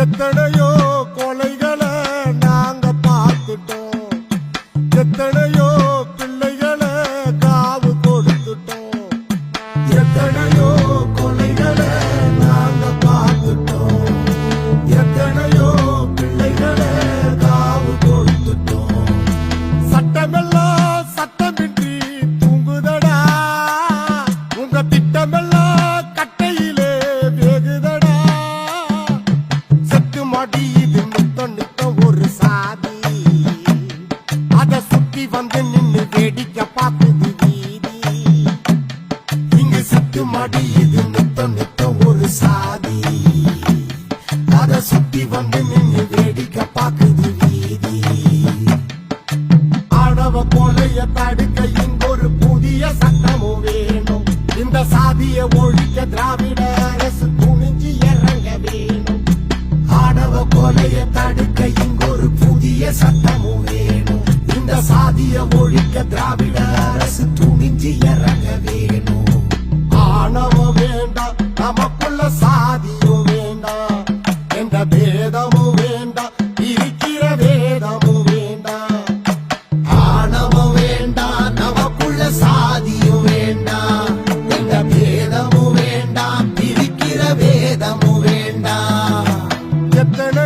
எத்தனையோ கொலைகளை நாங்க பார்த்துட்டோம், எத்தனையோ பிள்ளைகளை காவு கொடுத்துட்டோம், எத்தனையோ கொலைகளை நாங்க பார்த்துட்டோம், எத்தனையோ பிள்ளைகளை காவு கொடுத்துட்டோம். சட்டமெல்லாம் சட்டமின்றி தூங்குதடா, உங்க திட்டமெல்லாம் கட்டையிலே வேகுதடா. செத்து மாடி இது நித்தம் நித்தம் ஒரு சாதி, அத சுத்தி வந்து நின்னு வேடிக்கை பார்க்குது வீதி. இங்கு செத்து மாடி இது நித்தம் நித்தம் ஒரு சாதி, அத சுத்தி வந்து நின்னு வேடிக்கை பார்க்குது வீதி. ஆணவ கொலைய தடுக்க இங்கொரு புதிய சட்டமும் வேணும், இந்த சாதிய ஒழிக்க திராவிட அரசு துணிஞ்சு இறங்க வேணும். ஆணவ கொலைய தடுக்க இங்கொரு புதிய சட்டமும் வேணும், இந்த சாதிய ஒழிக்க திராவிட அரசு துணிஞ்சு இறங்க வேணும். ஆணவம் வேண்டாம், நமக்குள்ள சாதியும் வேண்டாம், எந்த பேதமும் வேண்டாம், இருக்கிற வேதமும் வேண்டாம். ஆணவம் வேண்டாம், நமக்குள்ள சாதியும் வேண்டாம், எந்த பேதமும் வேண்டாம், இருக்கிற வேதமும் வேண்டாம். எத்தனை